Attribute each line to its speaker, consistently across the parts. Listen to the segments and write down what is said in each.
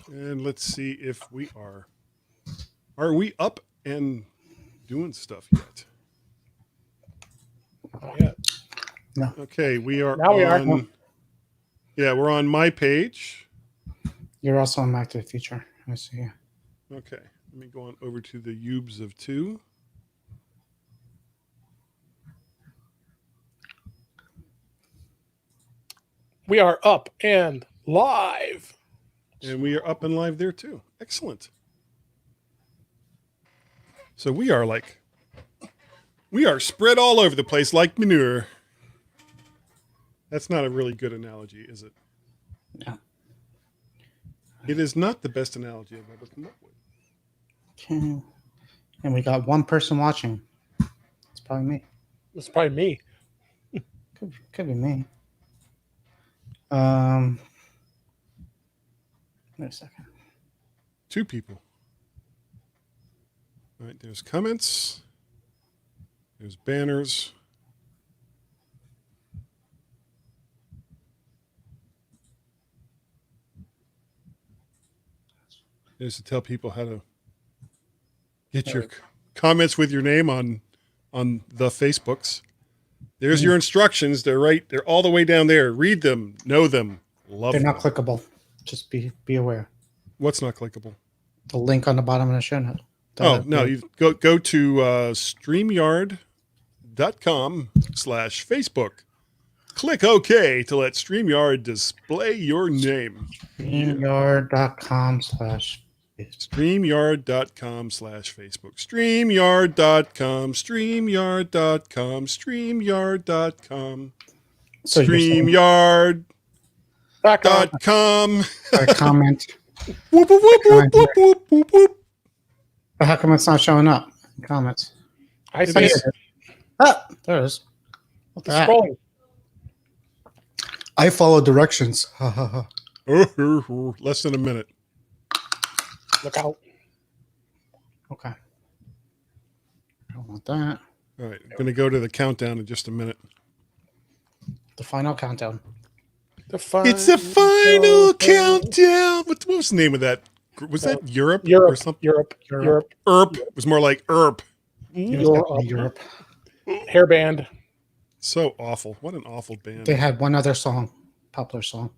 Speaker 1: And let's see if we are. Are we up and doing stuff yet?
Speaker 2: Not yet.
Speaker 3: No.
Speaker 1: Okay, we are
Speaker 2: Now we are.
Speaker 1: on. Yeah, we're on my page.
Speaker 3: You're also on Back to the Future. I see. Yeah.
Speaker 1: Okay, let me go on over to the Ubes of 2.
Speaker 2: We are up and live.
Speaker 1: And we are up and live there too. Excellent. So we are spread all over the place like manure. That's not a really good analogy, is it?
Speaker 3: No.
Speaker 1: It is not the best analogy I've ever come up with.
Speaker 3: Okay. And we got one person watching. It's probably me.
Speaker 2: It's probably me.
Speaker 3: Could be me. Wait a second.
Speaker 1: 2 people. All right, there's comments. There's banners. There's to tell people how to get your comments with your name on the Facebooks. There's your instructions. They're right. They're all the way down there. Read them. Know them. Love
Speaker 3: They're
Speaker 1: them.
Speaker 3: not clickable. Just be aware.
Speaker 1: What's not clickable?
Speaker 3: The link on the bottom of the show note.
Speaker 1: Oh, no. You go to StreamYard.com/Facebook. Click OK to let StreamYard display your name.
Speaker 3: StreamYard.com/Facebook.
Speaker 1: StreamYard.com/Facebook. StreamYard.com. StreamYard.com. StreamYard.com.
Speaker 3: So
Speaker 1: StreamYard.com.
Speaker 2: Back on.
Speaker 3: a comment.
Speaker 1: Whoop, whoop, whoop, whoop, whoop, whoop, whoop, whoop.
Speaker 3: But how come it's not showing up in comments?
Speaker 2: I
Speaker 1: It
Speaker 2: see
Speaker 1: is.
Speaker 2: it.
Speaker 3: Ah, there it is. What's
Speaker 2: It's
Speaker 3: that?
Speaker 2: scrolling.
Speaker 3: I follow directions. Ha ha ha.
Speaker 1: Less than a minute.
Speaker 2: Look out.
Speaker 3: Okay. I don't want that.
Speaker 1: All right. I'm going to go to the countdown in just a minute.
Speaker 3: The final countdown.
Speaker 1: It's the final countdown. What was the name of that? Was that Europe or
Speaker 2: Europe.
Speaker 1: something?
Speaker 2: Europe.
Speaker 1: Erp. It was more like Erp.
Speaker 3: It was definitely Europe.
Speaker 2: Hairband.
Speaker 1: So awful. What an awful band.
Speaker 3: They had one other song, popular song.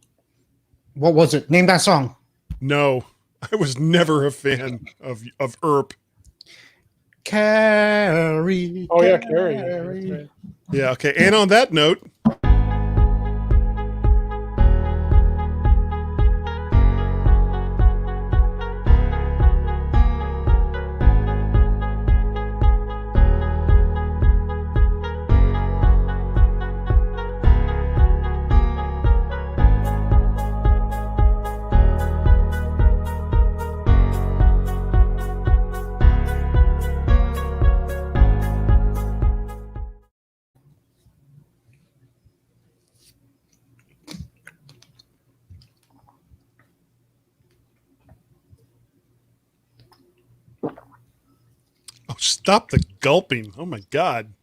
Speaker 3: What was it? Name that song.
Speaker 1: No, I was never a fan of Erp.
Speaker 3: Carrie.
Speaker 2: Oh, yeah, Carrie. That's right.
Speaker 1: Yeah, okay. And on that note, oh, stop the gulping. Oh my God.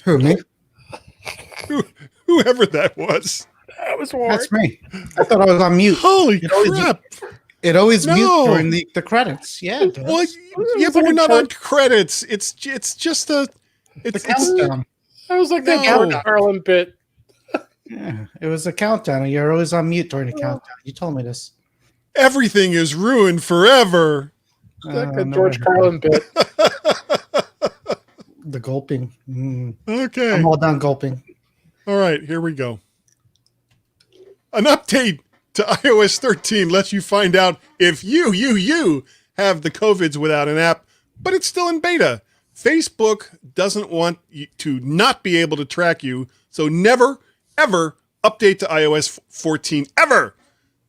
Speaker 3: Who, me?
Speaker 1: Whoever that was.
Speaker 2: That was Warren.
Speaker 3: That's me. I thought I was on mute.
Speaker 1: Holy
Speaker 3: It always-
Speaker 1: crap.
Speaker 3: It always
Speaker 1: No.
Speaker 3: mutes during the credits. Yeah, it does.
Speaker 1: Well, yeah, but
Speaker 2: like
Speaker 1: we're
Speaker 2: a
Speaker 1: not
Speaker 2: church.
Speaker 1: on credits. It's just a.
Speaker 3: the
Speaker 1: It's
Speaker 3: countdown.
Speaker 2: That was like
Speaker 1: No.
Speaker 2: the Carlin bit.
Speaker 3: Yeah, it was a countdown. You're always on mute during the countdown. You told me this.
Speaker 1: everything is ruined forever.
Speaker 2: Like the
Speaker 3: No,
Speaker 2: George
Speaker 3: I-
Speaker 2: Carlin bit.
Speaker 3: The gulping.
Speaker 1: Okay.
Speaker 3: I'm all done gulping.
Speaker 1: All right, here we go. An update to iOS 13 lets you find out if you have the COVIDs without an app, but it's still in beta. Facebook doesn't want you to not be able to track you, so never, ever update to iOS 14, ever.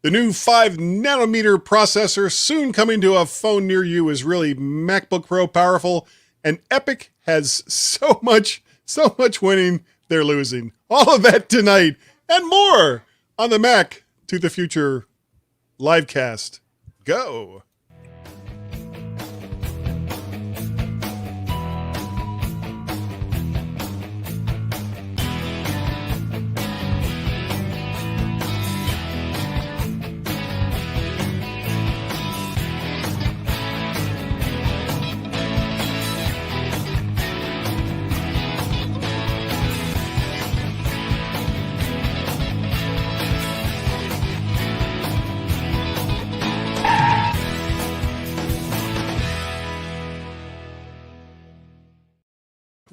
Speaker 1: The new 5-nanometer processor soon coming to a phone near you is really MacBook Pro powerful, and Epic has so much winning, they're losing. All of that tonight and more on the Mac to the Future livecast. Go.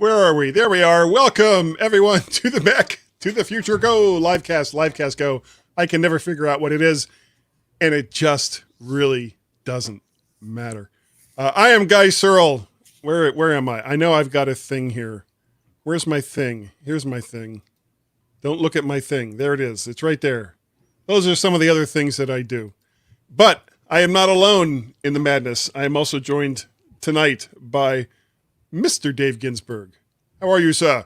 Speaker 1: Where are we? There we are. Welcome, everyone, to the Back to the Future Go livecast Go. I can never figure out what it is, and it just really doesn't matter. I am Guy Searle. Where am I? I know I've got a thing here. Where's my thing? Here's my thing. Don't look at my thing. There it is. It's right there. Those are some of the other things that I do. But I am not alone in the madness. I am also joined tonight by Mr. Dave Ginsburg. How are you, sir?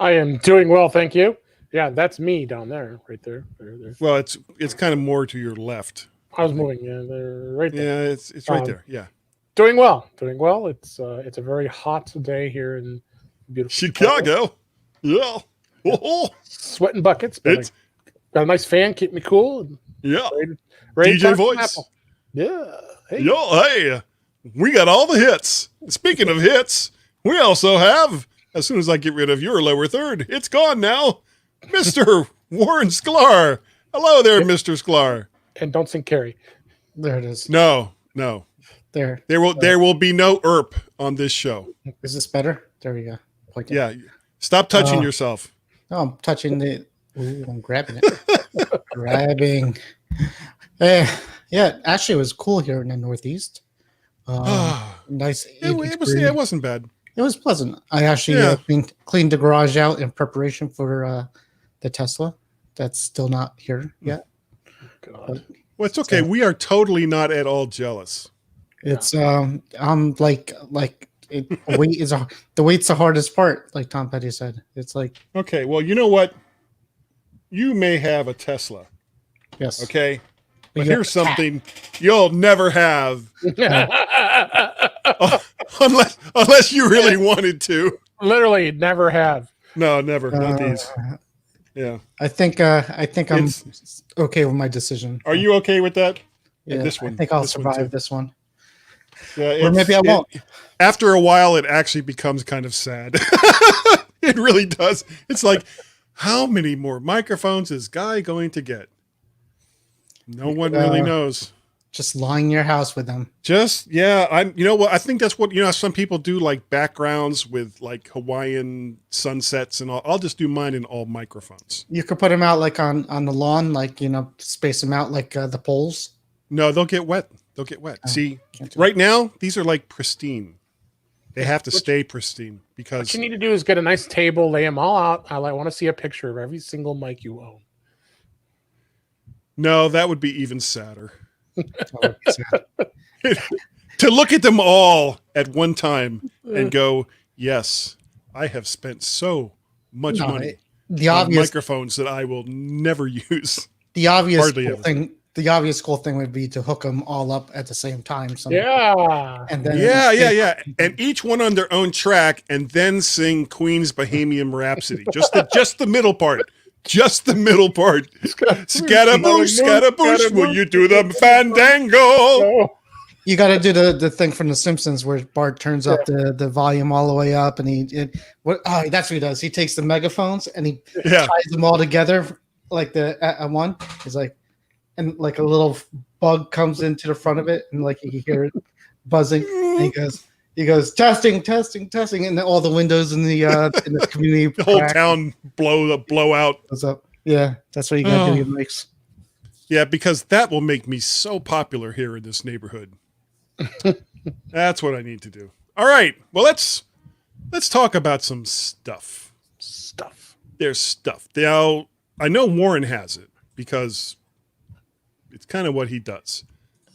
Speaker 2: I am doing well, thank you. Yeah, that's me down there, right there. There.
Speaker 1: Well, it's kind of more to your left.
Speaker 2: I was moving. Yeah, they're right there.
Speaker 1: Yeah, it's right there. Yeah.
Speaker 2: Doing well. It's a very hot day here in beautiful
Speaker 1: Chicago. Yeah. Oh,
Speaker 2: sweating buckets. But got a nice fan, keep me cool. And
Speaker 1: yeah.
Speaker 2: ready to
Speaker 1: DJ
Speaker 2: talk
Speaker 1: voice.
Speaker 2: Apple. Yeah. Hey.
Speaker 1: Yo, hey, we got all the hits. Speaking of hits, we also have, as soon as I get rid of your lower third, it's gone now, Mr. Warren Sklar. Hello there, Mr. Sklar.
Speaker 2: And don't sing Carrie.
Speaker 3: There it is.
Speaker 1: No.
Speaker 3: There.
Speaker 1: There will be no ERP on this show.
Speaker 3: Is this better? There we go. Pointing.
Speaker 1: Yeah. Stop touching yourself.
Speaker 3: No, I'm touching the. Ooh, I'm grabbing it. Grabbing. Yeah, actually, it was cool here in the Northeast. Nice.
Speaker 1: It wasn't bad.
Speaker 3: It was pleasant. I actually cleaned the garage out in preparation for the Tesla. That's still not here yet.
Speaker 2: God.
Speaker 1: Well, it's okay. We are totally not at all jealous.
Speaker 3: It's I'm like the weight's the hardest part, like Tom Petty said. It's like,
Speaker 1: okay. Well, you know what? You may have a Tesla.
Speaker 3: yes.
Speaker 1: Okay. But here's something you'll never have unless you really wanted to.
Speaker 2: Literally never have.
Speaker 1: No, never. Not these. Yeah.
Speaker 3: I think I'm okay with my decision.
Speaker 1: Are you okay with that?
Speaker 3: Yeah,
Speaker 1: this one.
Speaker 3: I think I'll
Speaker 1: this one
Speaker 3: survive
Speaker 1: too.
Speaker 3: this one.
Speaker 1: Yeah,
Speaker 3: Or maybe I won't.
Speaker 1: After a while, it actually becomes kind of sad. It really does. It's like, how many more microphones is Guy going to get? No one really knows.
Speaker 3: Just line your house with them.
Speaker 1: You know what? I think that's what, some people do, like backgrounds with like Hawaiian sunsets and all. I'll just do mine in all microphones.
Speaker 3: You could put them out like on the lawn, like, space them out like the poles.
Speaker 1: No, they'll get wet. See, right now, these are like pristine. They have to stay pristine because
Speaker 2: what you need to do is get a nice table, lay them all out. I want to see a picture of every single mic you own.
Speaker 1: No, that would be even sadder. To look at them all at one time and go, yes, I have spent so much money on microphones that I will never use.
Speaker 3: The obvious cool thing would be to hook them all up at the same time.
Speaker 2: Yeah.
Speaker 3: And then
Speaker 1: Yeah. And each one on their own track, and then sing Queen's Bohemian Rhapsody. Just the middle part. Just the middle part. Scaramouche, Scaramouche, will you do the fandango?
Speaker 3: You got to do the thing from The Simpsons where Bart turns up the volume all the way up, and that's what he does. He takes the megaphones and he ties them all together like at one. He's like, and like a little bug comes into the front of it, and like you can hear it buzzing. And he goes testing, and then all the windows in the community,
Speaker 1: the whole town blow out.
Speaker 3: What's up? Yeah, that's what you got to do. Makes.
Speaker 1: Yeah, because that will make me so popular here in this neighborhood. That's what I need to do. All right. Well, let's talk about some stuff. There's stuff. Now, I know Warren has it because it's kind of what he does.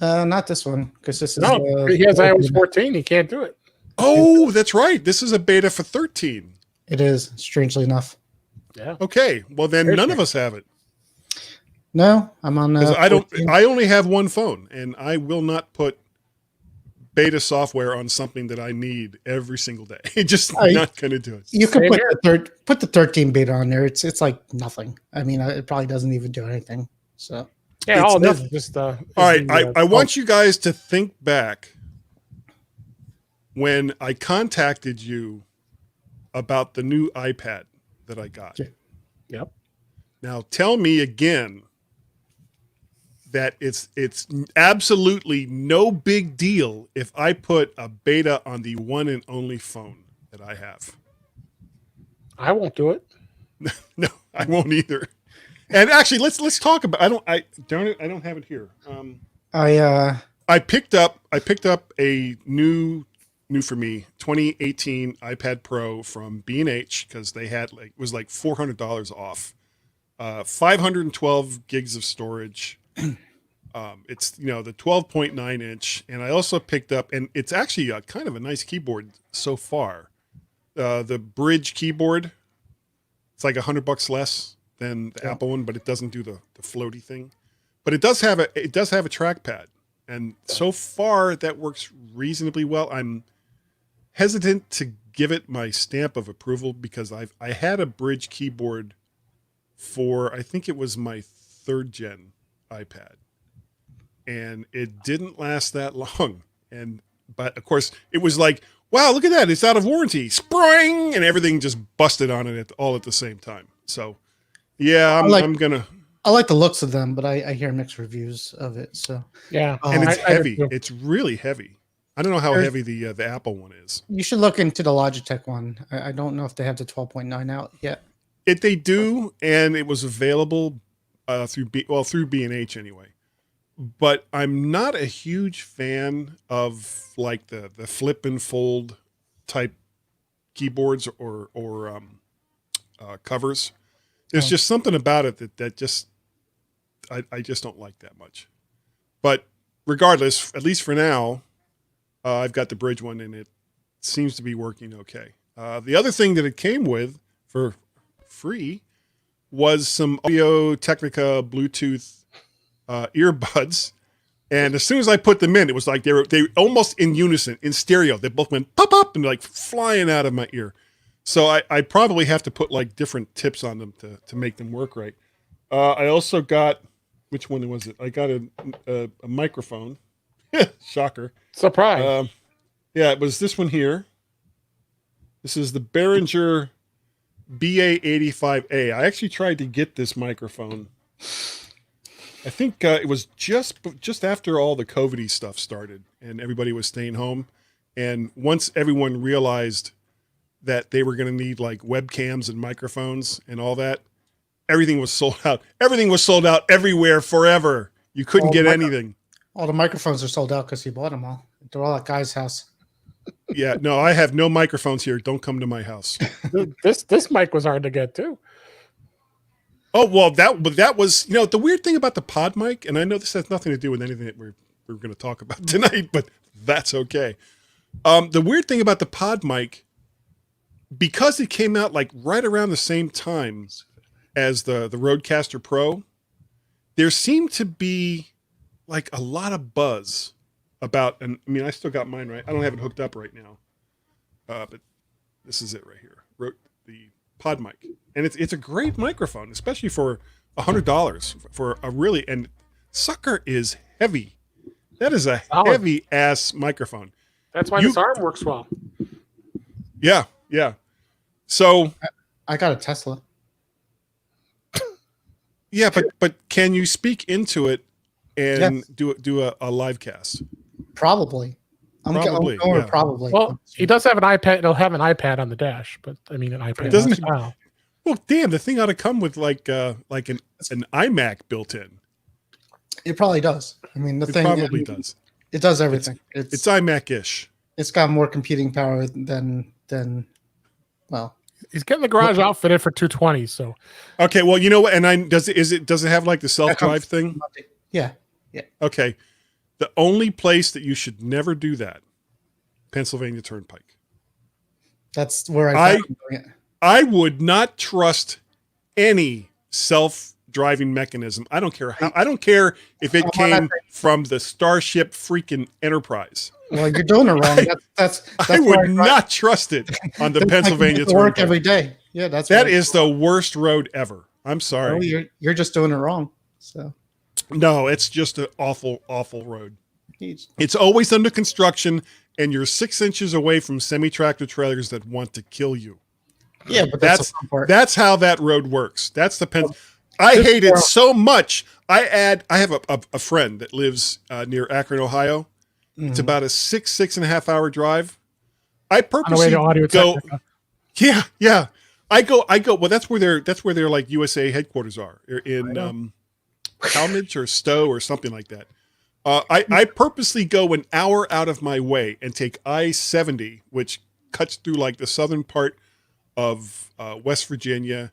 Speaker 3: Not this one, because this is
Speaker 2: he has iOS 14. He can't do it.
Speaker 1: Oh, that's right. This is a beta for 13.
Speaker 3: It is, strangely enough.
Speaker 2: Yeah.
Speaker 1: Okay. Well, then none of us have it.
Speaker 3: No, I'm on.
Speaker 1: I only have one phone, and I will not put beta software on something that I need every single day. Just not going to do it.
Speaker 3: You can put the 13 beta on there. It's like nothing. I mean, it probably doesn't even do anything. So
Speaker 2: yeah, all it is just. All
Speaker 1: right, I want you guys to think back when I contacted you about the new iPad that I got.
Speaker 2: Yep.
Speaker 1: Now tell me again that it's absolutely no big deal if I put a beta on the one and only phone that I have.
Speaker 2: I won't do it.
Speaker 1: No, I won't either. And actually, let's talk about. I don't have it here. I picked up a new for me 2018 iPad Pro from B&H because they had it was like $400 off. 512 gigs of storage. It's the 12.9 inch, and I also picked up, and it's actually kind of a nice keyboard so far. The Bridge keyboard. It's like $100 less than the Apple one, but it doesn't do the floaty thing. But it does have a trackpad, and so far that works reasonably well. I'm hesitant to give it my stamp of approval because I had a Bridge keyboard for, I think it was my 3rd gen iPad, and it didn't last that long. But of course it was like, wow, look at that, it's out of warranty, spring, and everything just busted on it all at the same time. So yeah, I'm gonna.
Speaker 3: I like the looks of them, but I hear mixed reviews of it. So
Speaker 2: yeah,
Speaker 1: and it's heavy. It's really heavy. I don't know how heavy the Apple one is.
Speaker 3: You should look into the Logitech one. I don't know if they have the 12.9 out yet.
Speaker 1: They do, and it was available through B&H anyway. But I'm not a huge fan of like the flip and fold type keyboards or covers. There's just something about it that just I just don't like that much. But regardless, at least for now, I've got the Bridge one, and it seems to be working okay. The other thing that it came with for free was some Audio Technica Bluetooth earbuds. And as soon as I put them in, it was like they were almost in unison, in stereo. They both went pop up and like flying out of my ear. So I probably have to put like different tips on them to make them work right. I also got, which one was it? I got a microphone. Shocker.
Speaker 2: Surprise.
Speaker 1: Yeah, it was this one here. This is the Behringer BA85A. I actually tried to get this microphone. I think it was just after all the COVID-y stuff started and everybody was staying home. And once everyone realized that they were going to need like webcams and microphones and all that, everything was sold out. Everything was sold out everywhere forever. You couldn't get anything.
Speaker 3: All the microphones are sold out because he bought them all. They're all at Guy's house.
Speaker 1: Yeah, no, I have no microphones here. Don't come to my house.
Speaker 2: This mic was hard to get too.
Speaker 1: Oh, well, that was, the weird thing about the pod mic, and I know this has nothing to do with anything that we're going to talk about tonight, but that's okay. The weird thing about the pod mic, because it came out like right around the same time as the Rodecaster Pro, there seemed to be like a lot of buzz about, and I mean, I still got mine right. I don't have it hooked up right now, but this is it right here. The pod mic, and it's a great microphone, especially for $100 for a really, and sucker is heavy. That is a heavy ass microphone.
Speaker 2: That's why this arm works well.
Speaker 1: Yeah, yeah. So
Speaker 3: I got a Tesla.
Speaker 1: Yeah, but can you speak into it and do a live cast?
Speaker 3: Probably.
Speaker 1: Probably.
Speaker 3: Probably.
Speaker 2: Well, he does have an iPad. It'll have an iPad on the dash, but I mean an iPad.
Speaker 1: It doesn't. Well, damn, the thing ought to come with like an iMac built in.
Speaker 3: It probably does. I mean, the thing
Speaker 1: probably does.
Speaker 3: It does everything.
Speaker 1: It's iMac-ish.
Speaker 3: It's got more computing power than well.
Speaker 2: He's getting the garage outfitted for $220. So
Speaker 1: okay, well, you know what? And does it have like the self-drive thing?
Speaker 3: Yeah.
Speaker 1: Okay. The only place that you should never do that, Pennsylvania Turnpike.
Speaker 3: That's where
Speaker 1: I would not trust any self-driving mechanism. I don't care how. I don't care if it came from the Starship freaking Enterprise.
Speaker 3: Well, you're doing it wrong. That's
Speaker 1: I would not trust it on the Pennsylvania Turnpike.
Speaker 3: Work every day. Yeah, that
Speaker 1: is the worst road ever. I'm sorry.
Speaker 3: No, you're just doing it wrong. So.
Speaker 1: No, it's just an awful, awful road. It's always under construction, and you're 6 inches away from semi-tractor trailers that want to kill you.
Speaker 3: Yeah, but
Speaker 1: that's how that road works. That's the I hate it so much. I have a friend that lives near Akron, Ohio. Mm-hmm. It's about a 6.5 hour drive. I purposely go. Yeah. I go. Well, that's where their like USA headquarters are in Talmadge or Stowe or something like that. I purposely go an hour out of my way and take I-70, which cuts through like the southern part of West Virginia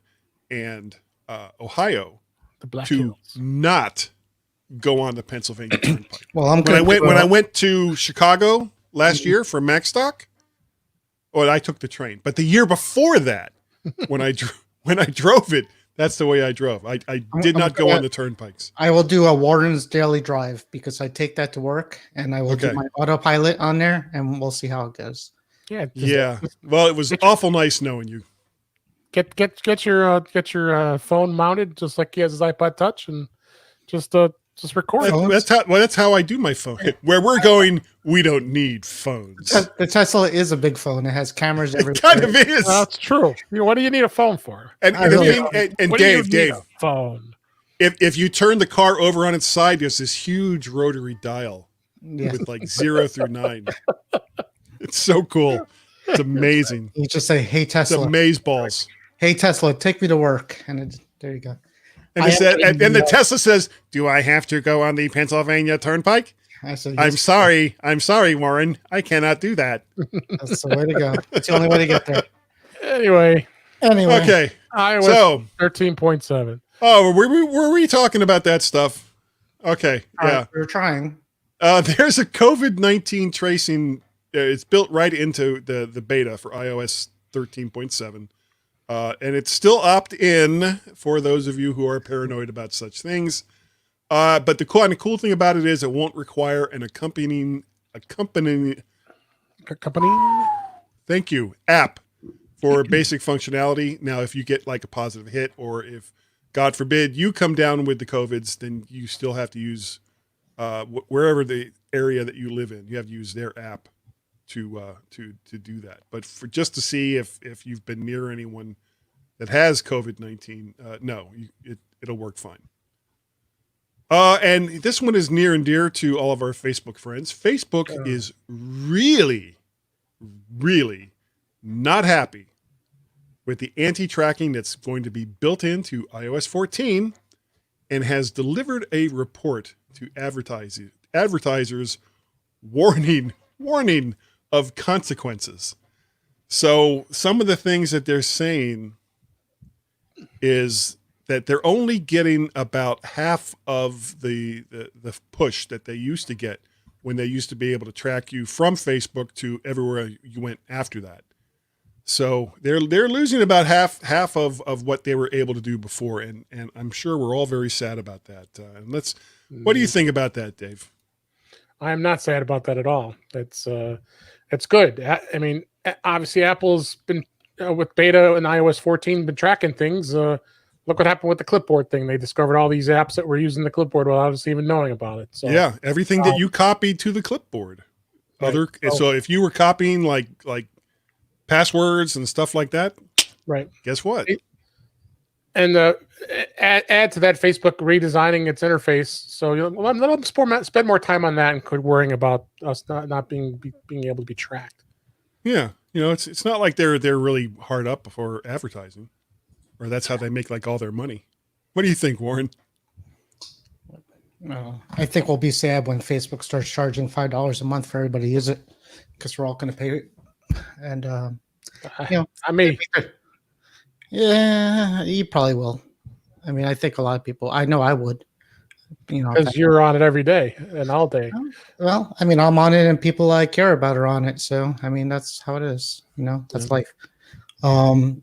Speaker 1: and Ohio,
Speaker 2: The Black
Speaker 1: to
Speaker 2: Hills.
Speaker 1: not go on the Pennsylvania Turnpike.
Speaker 3: Well, I'm
Speaker 1: when I went to Chicago last year for MacStock, well, I took the train. But the year before that, when I drove it, that's the way I drove. I did not go on the turnpikes.
Speaker 3: I will do a Warren's daily drive because I take that to work, and I will do my autopilot on there, and we'll see how it goes.
Speaker 1: Yeah. Well, it was awful nice knowing you.
Speaker 2: Get your phone mounted just like he has his iPod Touch, and just record.
Speaker 1: That's how I do my phone. Where we're going, we don't need phones.
Speaker 3: The Tesla is a big phone. It has cameras everywhere.
Speaker 1: It kind of is.
Speaker 2: That's true. What do you need a phone for?
Speaker 1: And Dave,
Speaker 2: phone.
Speaker 1: If you turn the car over on its side, there's this huge rotary dial with like 0 through 9. It's so cool. It's amazing.
Speaker 3: You just say, "Hey Tesla."
Speaker 1: It's amazeballs.
Speaker 3: Hey Tesla, take me to work, and there you go.
Speaker 1: And the Tesla says, "Do I have to go on the Pennsylvania Turnpike?"
Speaker 3: I said,
Speaker 1: yes. I'm sorry, Warren. I cannot do that.
Speaker 3: That's the way to go. That's the only way to get there.
Speaker 2: Anyway.
Speaker 1: Okay.
Speaker 2: iOS 13.7.
Speaker 1: Oh, were we talking about that stuff? Okay. Yeah.
Speaker 3: We're trying.
Speaker 1: There's a COVID-19 tracing. It's built right into the beta for iOS 13.7. And it's still opt-in for those of you who are paranoid about such things. But the cool thing about it is it won't require an accompanying thank you, app for basic functionality. Now, if you get like a positive hit, or if, God forbid, you come down with the COVIDs, then you still have to use wherever the area that you live in. You have to use their app to do that. But for just to see if you've been near anyone that has COVID-19, no, it'll work fine. And this one is near and dear to all of our Facebook friends. Facebook is really, really not happy with the anti-tracking that's going to be built into iOS 14, and has delivered a report to advertisers warning of consequences. So some of the things that they're saying is that they're only getting about half of the push that they used to get when they used to be able to track you from Facebook to everywhere you went after that. So they're losing about half of what they were able to do before, and I'm sure we're all very sad about that. What do you think about that, Dave?
Speaker 2: I'm not sad about that at all. It's good. I mean, obviously Apple's been with beta and iOS 14 been tracking things. Look what happened with the clipboard thing. They discovered all these apps that were using the clipboard without us even knowing about it. So
Speaker 1: yeah, everything that you copied to the clipboard. Right. So if you were copying like passwords and stuff like that,
Speaker 2: right?
Speaker 1: Guess what?
Speaker 2: And add to that, Facebook redesigning its interface. So let them spend more time on that and quit worrying about us not being able to be tracked.
Speaker 1: Yeah, it's not like they're really hard up for advertising, or that's how they make like all their money. What do you think, Warren?
Speaker 3: I think we'll be sad when Facebook starts charging $5 a month for everybody to use it, because we're all going to pay it. And
Speaker 2: I mean,
Speaker 3: yeah, you probably will. I mean, I think a lot of people. I know I would.
Speaker 2: Because you're on it every day and all day.
Speaker 3: Well, I mean, I'm on it, and people I care about are on it. So, I mean, that's how it is. That's life. That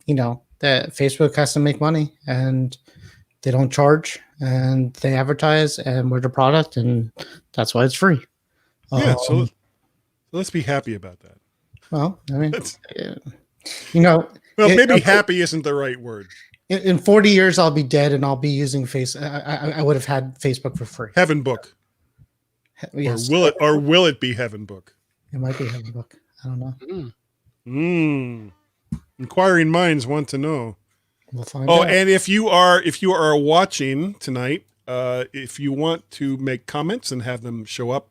Speaker 3: Facebook has to make money, and they don't charge, and they advertise, and we're the product, and that's why it's free.
Speaker 1: Yeah. So let's be happy about that.
Speaker 3: Well, I mean,
Speaker 1: maybe happy isn't the right word.
Speaker 3: In 40 years, I'll be dead, and I'll be using I would have had Facebook for free.
Speaker 1: Heaven Book.
Speaker 3: Yes.
Speaker 1: Or will it be Heaven Book?
Speaker 3: It might be Heaven Book. I don't know.
Speaker 1: Inquiring minds want to know.
Speaker 3: We'll find out.
Speaker 1: And if you are watching tonight, if you want to make comments and have them show up,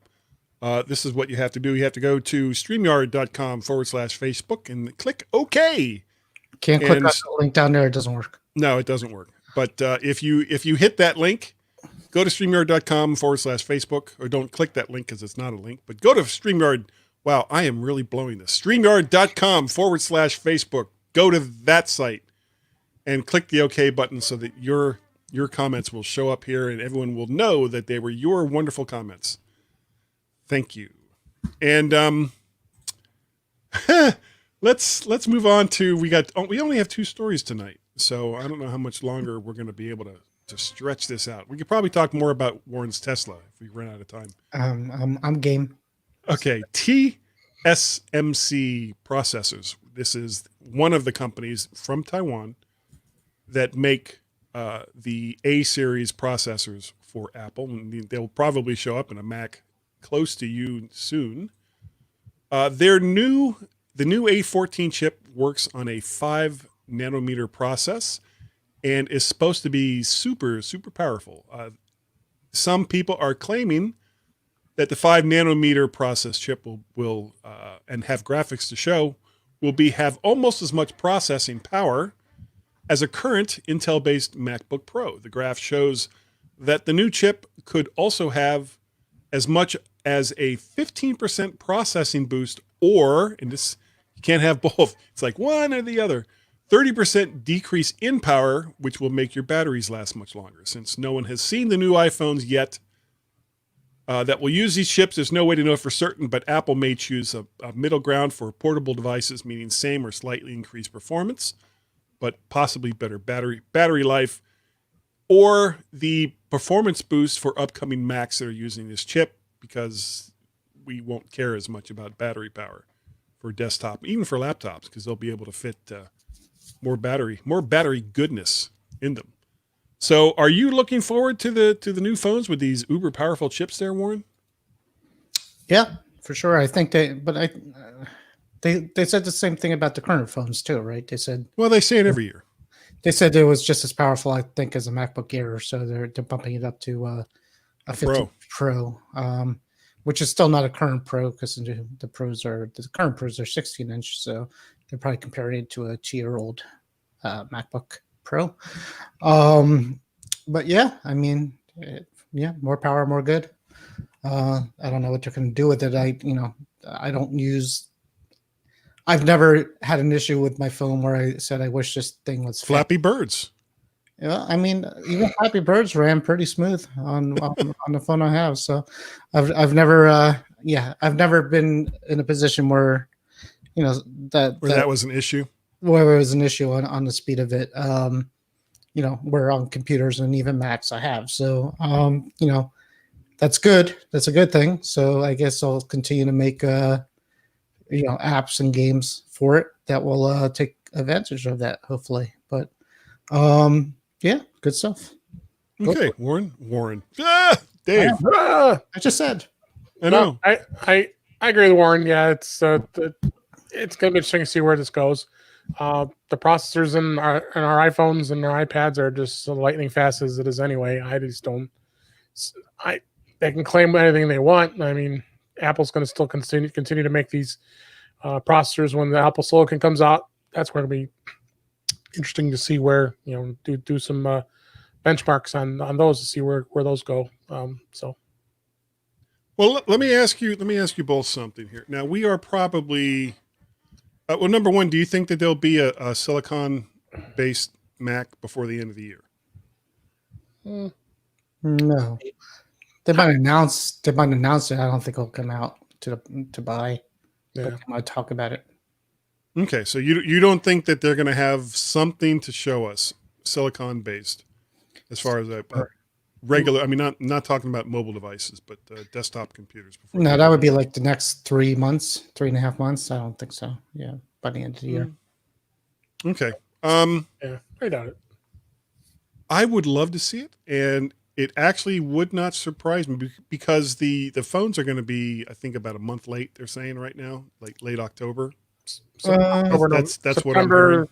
Speaker 1: this is what you have to do. You have to go to StreamYard.com/Facebook and click OK.
Speaker 3: Can't click on the link down there. It doesn't work.
Speaker 1: No, it doesn't work. But if you hit that link, go to StreamYard.com/Facebook, or don't click that link because it's not a link, but go to StreamYard. Wow, I am really blowing this. StreamYard.com/Facebook. Go to that site and click the OK button so that your comments will show up here and everyone will know that they were your wonderful comments. Thank you. And let's move on to we only have 2 stories tonight, so I don't know how much longer we're going to be able to stretch this out. We could probably talk more about Warren's Tesla if we run out of time.
Speaker 3: I'm game.
Speaker 1: Okay, TSMC Processors. This is one of the companies from Taiwan that make the A series processors for Apple. And they'll probably show up in a Mac close to you soon. The new A14 chip works on a 5 nanometer process and is supposed to be super, super powerful. Some people are claiming that the 5 nanometer process chip will and have graphics to show will have almost as much processing power as a current Intel-based MacBook Pro. The graph shows that the new chip could also have as much as a 15% processing boost, or, and this, you can't have both, it's like one or the other, 30% decrease in power, which will make your batteries last much longer. Since no one has seen the new iPhones yet that will use these chips, there's no way to know for certain, but Apple may choose a middle ground for portable devices, meaning same or slightly increased performance, but possibly better battery life, or the performance boost for upcoming Macs that are using this chip, because we won't care as much about battery power for desktop, even for laptops, because they'll be able to fit more battery goodness in them. So are you looking forward to the new phones with these uber powerful chips there, Warren?
Speaker 3: Yeah, for sure. I think they said the same thing about the current phones too, right? They said,
Speaker 1: well, they say it every year.
Speaker 3: They said it was just as powerful, I think, as a MacBook Air, so they're bumping it up to a 50 Pro, which is still not a current Pro because the current Pros are 16-inch, so they're probably comparing it to a 2-year-old MacBook Pro. But yeah, I mean, more power, more good. I don't know what they're going to do with it. I've never had an issue with my phone where I said I wish this thing was
Speaker 1: Flappy Birds.
Speaker 3: Yeah, I mean, even Flappy Birds ran pretty smooth on the phone I have. So I've never been in a position where that was an issue. Where it was an issue on the speed of it. Where on computers and even Macs I have. So that's good. That's a good thing. So I guess I'll continue to make apps and games for it that will take advantage of that, hopefully. But yeah, good stuff.
Speaker 1: Okay, Warren. Dave.
Speaker 3: I just said.
Speaker 1: I know.
Speaker 2: I agree with Warren. Yeah, it's going to be interesting to see where this goes. The processors in our iPhones and our iPads are just lightning fast as it is anyway. I just don't. They can claim anything they want. I mean, Apple's going to still continue to make these processors when the Apple Silicon comes out. That's where it'll be interesting to see where do some benchmarks on those to see where those go.
Speaker 1: Well, let me ask you both something here. Now, we are probably well, number one, do you think that there'll be a silicon-based Mac before the end of the year?
Speaker 3: No, they might announce it. I don't think it'll come out to buy. Yeah, they might talk about it.
Speaker 1: Okay, so you don't think that they're going to have something to show us silicon-based, as far as a regular? I mean, not talking about mobile devices, but desktop computers.
Speaker 3: No, that would be like the next 3 months, 3.5 months. I don't think so. Yeah, by the end of the year.
Speaker 1: Okay.
Speaker 2: Yeah, I doubt it.
Speaker 1: I would love to see it, and it actually would not surprise me because the phones are going to be, I think, about a month late. They're saying right now, like late October. That's what I'm hearing.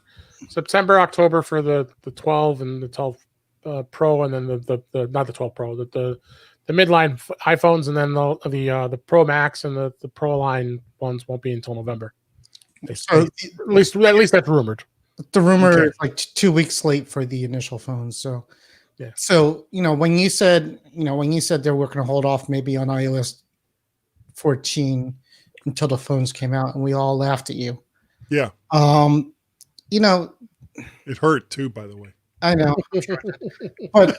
Speaker 2: September, October for the 12 and the 12 Pro, and then the not the 12 Pro, the midline iPhones, and then the Pro Max and the Pro line ones won't be until November. At least that's rumored.
Speaker 3: The rumor
Speaker 1: Okay.
Speaker 3: is like 2 weeks late for the initial phones. So,
Speaker 2: Yeah.
Speaker 3: So when you said they were going to hold off maybe on iOS 14 until the phones came out, and we all laughed at you.
Speaker 1: Yeah.
Speaker 3: You know,
Speaker 1: It hurt too, by the way.
Speaker 3: I know, but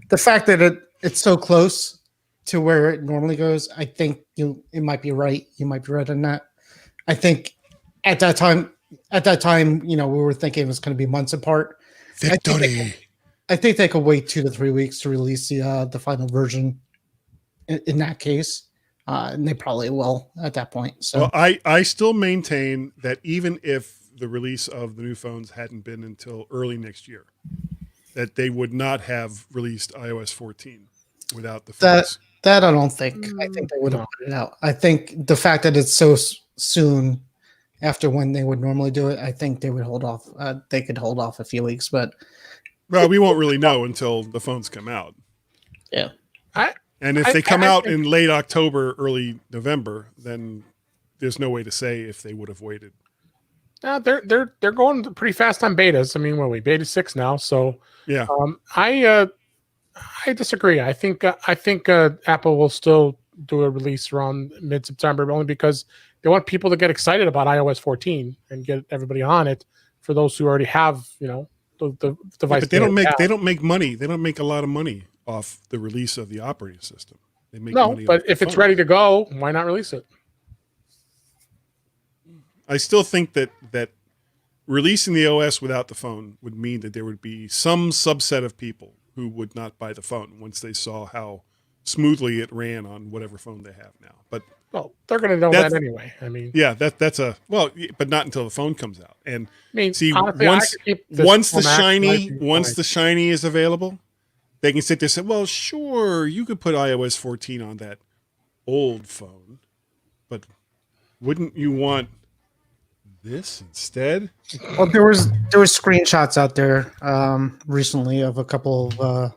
Speaker 3: the fact that it's so close to where it normally goes, I think it might be right. You might be right on that. I think at that time, we were thinking it was going to be months apart.
Speaker 1: Victory.
Speaker 3: I think they could wait 2 to 3 weeks to release the final version. In that case, and they probably will at that point. So,
Speaker 1: Well, I still maintain that even if the release of the new phones hadn't been until early next year, that they would not have released iOS 14 without the phones.
Speaker 3: That I don't think. I think they would have put it out. I think the fact that it's so soon after when they would normally do it, I think they would hold off. They could hold off a few weeks, but
Speaker 1: Well, we won't really know until the phones come out.
Speaker 3: yeah.
Speaker 1: And if they come out in late October, early November, then there's no way to say if they would have waited.
Speaker 2: They're going pretty fast on betas. I mean, what are we beta 6 now? So
Speaker 1: Yeah.
Speaker 2: I disagree. I think Apple will still do a release around mid-September, only because they want people to get excited about iOS 14 and get everybody on it. For those who already have, the device.
Speaker 1: But they don't make money. They don't make a lot of money off the release of the operating system. They make money.
Speaker 2: But if it's ready to go, why not release it?
Speaker 1: I still think that releasing the OS without the phone would mean that there would be some subset of people who would not buy the phone once they saw how smoothly it ran on whatever phone they have now. But
Speaker 2: they're going to know that anyway. I mean,
Speaker 1: yeah, but not until the phone comes out. And
Speaker 2: honestly,
Speaker 1: once the shiny is available, they can sit there and say, well, sure, you could put iOS 14 on that old phone, but wouldn't you want this instead?
Speaker 3: Well, there was screenshots out there recently of a couple of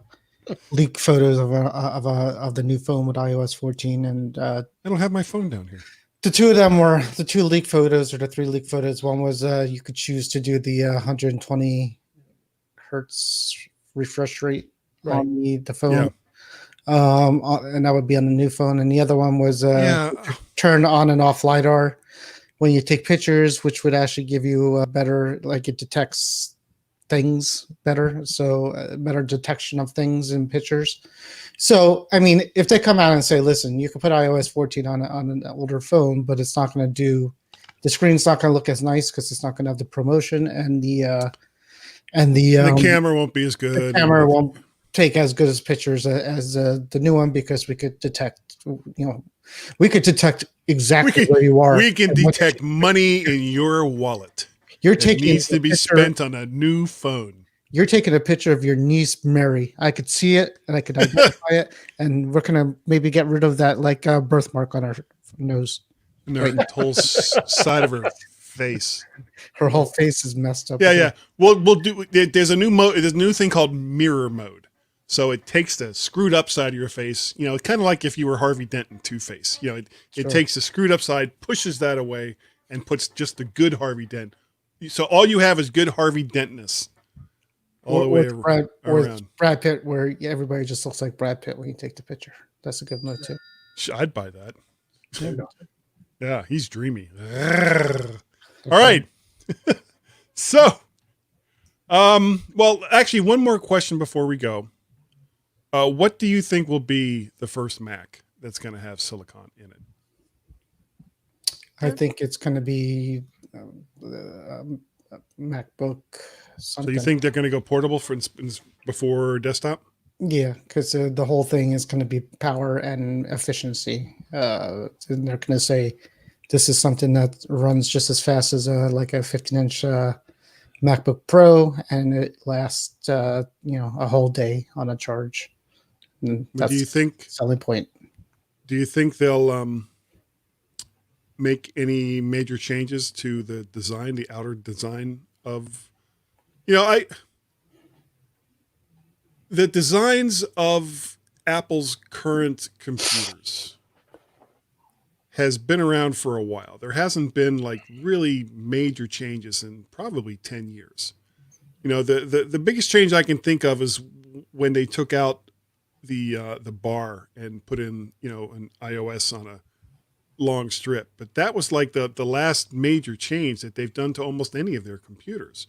Speaker 3: leaked photos of the new phone with iOS 14, and
Speaker 1: I don't have my phone down here.
Speaker 3: The two of them were the 2 leaked photos, or the 3 leaked photos. One was you could choose to do the 120 hertz refresh rate on the phone, and that would be on the new phone. And the other one was turn on and off LiDAR when you take pictures, which would actually give you a better, like it detects things better, so better detection of things in pictures. So, I mean, if they come out and say, listen, you can put iOS 14 on an older phone, but it's not going to do, the screen's not going to look as nice because it's not going to have the promotion, and the
Speaker 1: camera won't be as good.
Speaker 3: The camera won't take as good as pictures as the new one, because we could detect, exactly where you are.
Speaker 1: We can detect money in your wallet. It needs to be spent on a new phone.
Speaker 3: You're taking a picture of your niece Mary. I could see it and I could identify it, and we're gonna maybe get rid of that birthmark on her nose.
Speaker 1: And the whole side of her face.
Speaker 3: Her whole face is messed up.
Speaker 1: Yeah. We'll do. There's a new mode. There's a new thing called mirror mode. So it takes the screwed up side of your face. It's kind of like if you were Harvey Dent in Two-Face. It takes the screwed up side, pushes that away, and puts just the good Harvey Dent. So all you have is good Harvey Dentness all the way around.
Speaker 3: Or Brad Pitt, where everybody just looks like Brad Pitt when you take the picture. That's a good mode too.
Speaker 1: I'd buy that. Yeah, he's dreamy. All right. So, well, actually, one more question before we go. What do you think will be the first Mac that's going to have silicon in it?
Speaker 3: I think it's going to be MacBook. Something.
Speaker 1: So you think they're going to go portable before desktop?
Speaker 3: Yeah, because the whole thing is going to be power and efficiency. And they're going to say this is something that runs just as fast as a 15-inch MacBook Pro, and it lasts a whole day on a charge.
Speaker 1: That's do you think
Speaker 3: selling point?
Speaker 1: Do you think they'll make any major changes to the design, the outer design of, the designs of Apple's current computers has been around for a while. There hasn't been like really major changes in probably 10 years. You know, the biggest change I can think of is when they took out the bar and put in, you know, an iOS on a long strip. But that was like the last major change that they've done to almost any of their computers.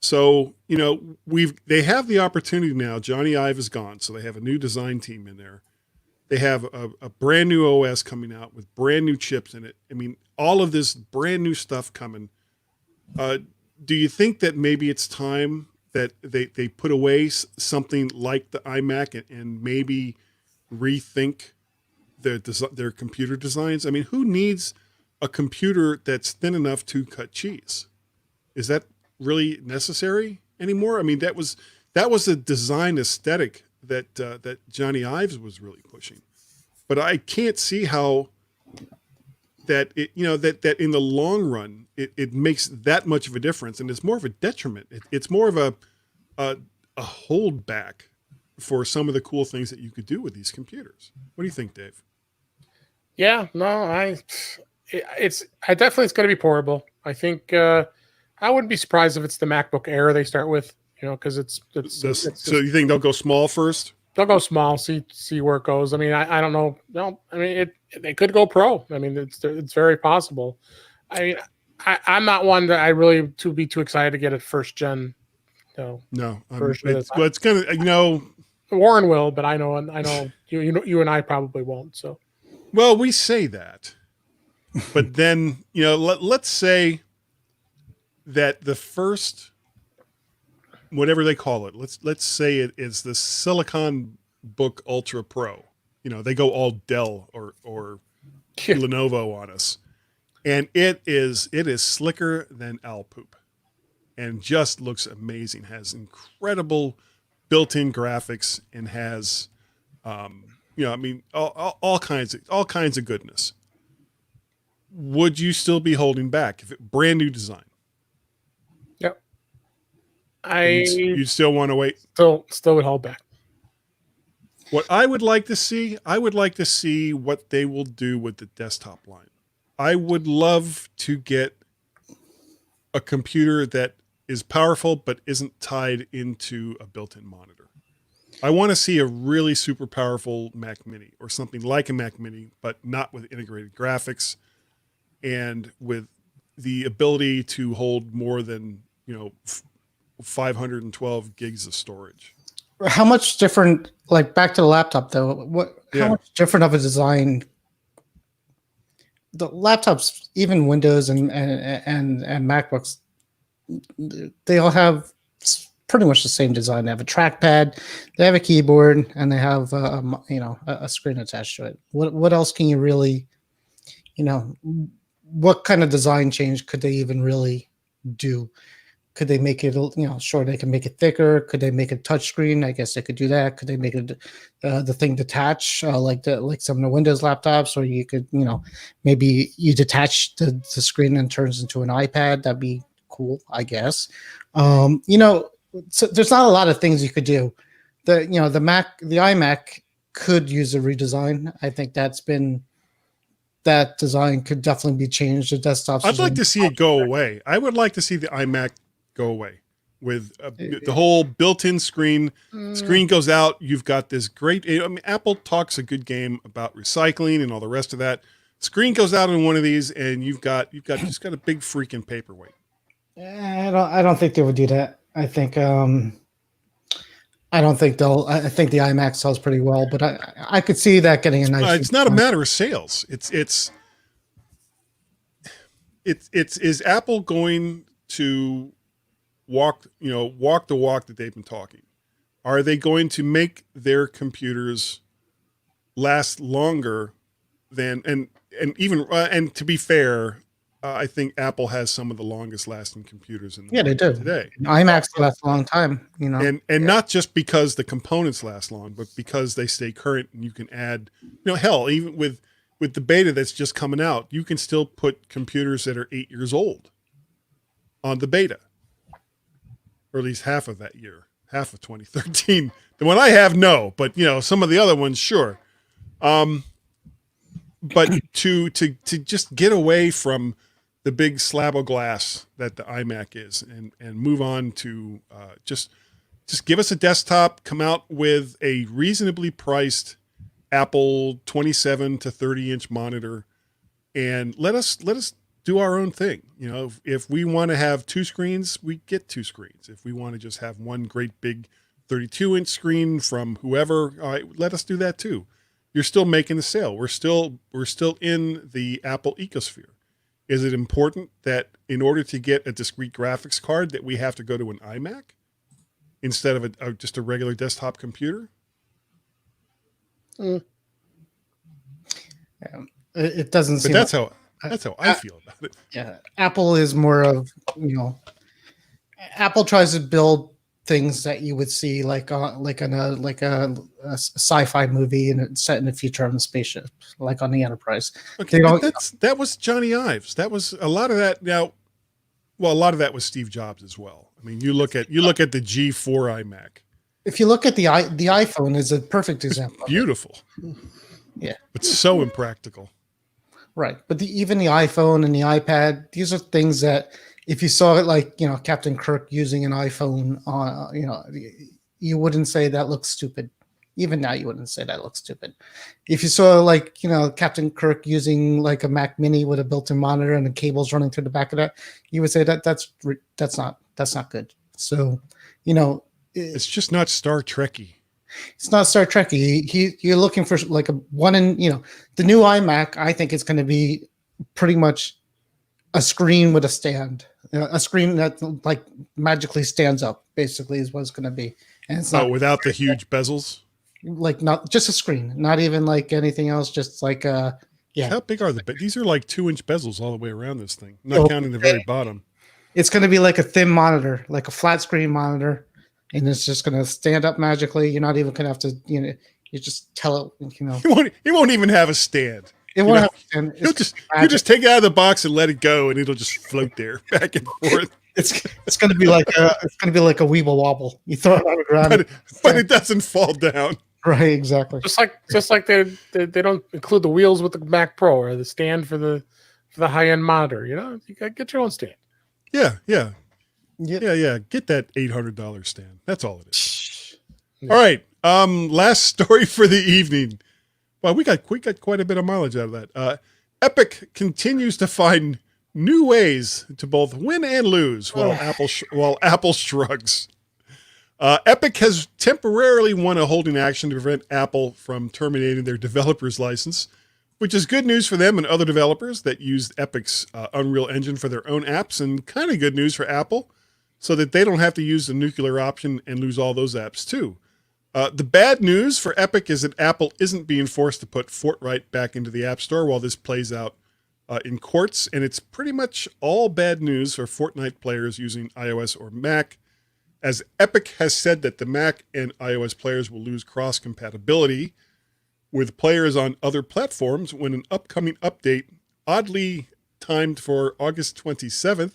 Speaker 1: So, you know, they have the opportunity now. Johnny Ive is gone, so they have a new design team in there. They have a brand new OS coming out with brand new chips in it. I mean, all of this brand new stuff coming. Do you think that maybe it's time that they put away something like the iMac and maybe rethink their computer designs? I mean, who needs a computer that's thin enough to cut cheese? Is that really necessary anymore? I mean, that was a design aesthetic that Johnny Ives was really pushing, but I can't see how that that in the long run it makes that much of a difference, and it's more of a detriment. It's more of a holdback for some of the cool things that you could do with these computers. What do you think, Dave?
Speaker 2: Yeah, no, I definitely it's going to be portable. I think I wouldn't be surprised if it's the MacBook Air they start with. You know, because it's
Speaker 1: so you think they'll go small first?
Speaker 2: They'll go small, see where it goes. I mean, I don't know. No, I mean they could go pro. I mean, it's very possible. I mean, I'm not one that I really to be too excited to get a first gen. No, version
Speaker 1: it's gonna, you know.
Speaker 2: Warren will, but I know you and I probably won't. So,
Speaker 1: well, we say that, but then you know, let's say that the first, whatever they call it, let's say it is the Silicon Book Ultra Pro. You know, they go all Dell or Lenovo on us, and it is slicker than owl poop, and just looks amazing. Has incredible built-in graphics and has, you know, I mean, all kinds of goodness. Would you still be holding back if it brand new design?
Speaker 2: Yep.
Speaker 1: You still want to wait?
Speaker 2: Still would hold back.
Speaker 1: What I would like to see what they will do with the desktop line. I would love to get a computer that is powerful but isn't tied into a built-in monitor. I want to see a really super powerful Mac Mini or something like a Mac Mini, but not with integrated graphics and with the ability to hold more than, you know, 512 gigs of storage.
Speaker 3: How much different, like back to the laptop though, how much different of a design? The laptops, even Windows and MacBooks, they all have pretty much the same design. They have a trackpad, they have a keyboard, and they have a screen attached to it. What else can you really, you know, what kind of design change could they even really do? Could they make it, you know, sure, they can make it thicker. Could they make a touchscreen? I guess they could do that. Could they make it the thing detach like some of the Windows laptops, or you could, you know, maybe you detach the screen and it turns into an iPad. That'd be cool, I guess. You know, so there's not a lot of things you could do. The iMac could use a redesign. I think that design could definitely be changed. The desktops.
Speaker 1: I'd like to see it go away. I would like to see the iMac go away with the whole built-in screen. Screen goes out. You've got this great. I mean, Apple talks a good game about recycling and all the rest of that. Screen goes out in one of these, and you've just got a big freaking paperweight.
Speaker 3: I don't think they would do that. I think I don't think they'll. I think the iMac sells pretty well, but I could see that getting a nice.
Speaker 1: It's not a matter of sales. It's is Apple going to walk the walk that they've been talking? Are they going to make their computers last longer than and even and to be fair, I think Apple has some of the longest lasting computers in the
Speaker 3: market they do
Speaker 1: today.
Speaker 3: iMacs last a long time, you know,
Speaker 1: and not just because the components last long, but because they stay current and you can add, you know, hell, even with the beta that's just coming out, you can still put computers that are 8 years old on the beta. Or at least half of that year, half of 2013. The one I have, no, but you know, some of the other ones, sure. but to just get away from the big slab of glass that the iMac is, and move on to just give us a desktop, come out with a reasonably priced Apple 27 to 30 inch monitor, and let us do our own thing. You know, if we want to have two screens, we get two screens. If we want to just have one great big 32-inch screen from whoever, all right, let us do that too. You're still making the sale. We're still in the Apple ecosphere. Is it important that in order to get a discrete graphics card that we have to go to an iMac instead of just a regular desktop computer?
Speaker 3: Yeah. It doesn't seem.
Speaker 1: But that's how I feel about it.
Speaker 3: Yeah, Apple is more of, Apple tries to build things that you would see like in a sci-fi movie and it's set in the future on the spaceship, like on the Enterprise.
Speaker 1: Okay, that was Johnny Ives. That was a lot of that. Now, well, a lot of that was Steve Jobs as well. I mean, you look at the G4 iMac.
Speaker 3: If you look at the iPhone, is a perfect example.
Speaker 1: It's beautiful.
Speaker 3: Yeah,
Speaker 1: it's so impractical.
Speaker 3: Right, but even the iPhone and the iPad, these are things that if you saw it, like Captain Kirk using an iPhone, you wouldn't say that looks stupid. Even now, you wouldn't say that looks stupid. If you saw Captain Kirk using like a Mac Mini with a built-in monitor and the cables running through the back of that, you would say that's not good. So,
Speaker 1: it's just not Star Trekky.
Speaker 3: It's not Star Trekky. You're looking for like a one in, the new iMac, I think it's going to be pretty much a screen with a stand, a screen that like magically stands up, basically is what it's going to be. And it's not
Speaker 1: without the huge bezels,
Speaker 3: like not just a screen, not even like anything else. Just like, yeah.
Speaker 1: How big are these are like 2-inch bezels all the way around this thing, not counting the very bottom.
Speaker 3: It's going to be like a thin monitor, like a flat screen monitor. And it's just going to stand up magically. You're not even going to have to, you just tell it,
Speaker 1: It won't even have a stand.
Speaker 3: It won't have a stand.
Speaker 1: You just take it out of the box and let it go, and it'll just float there back and forth.
Speaker 3: It's going to be like a weeble wobble. You throw it on the ground,
Speaker 1: but it doesn't fall down.
Speaker 3: Right, exactly.
Speaker 2: Just like they don't include the wheels with the Mac Pro or the stand for the high end monitor. You gotta get your own stand.
Speaker 1: Yeah. Get that $800 stand. That's all it is. Yeah. All right. Last story for the evening. Well, we got quite a bit of mileage out of that. Epic continues to find new ways to both win and lose while Apple shrugs. Epic has temporarily won a holding action to prevent Apple from terminating their developer's license, which is good news for them and other developers that use Epic's Unreal Engine for their own apps, and kind of good news for Apple, so that they don't have to use the nuclear option and lose all those apps too. The bad news for Epic is that Apple isn't being forced to put Fortnite back into the App Store while this plays out in courts, and it's pretty much all bad news for Fortnite players using iOS or Mac, as Epic has said that the Mac and iOS players will lose cross-compatibility with players on other platforms when an upcoming update, oddly timed for August 27th,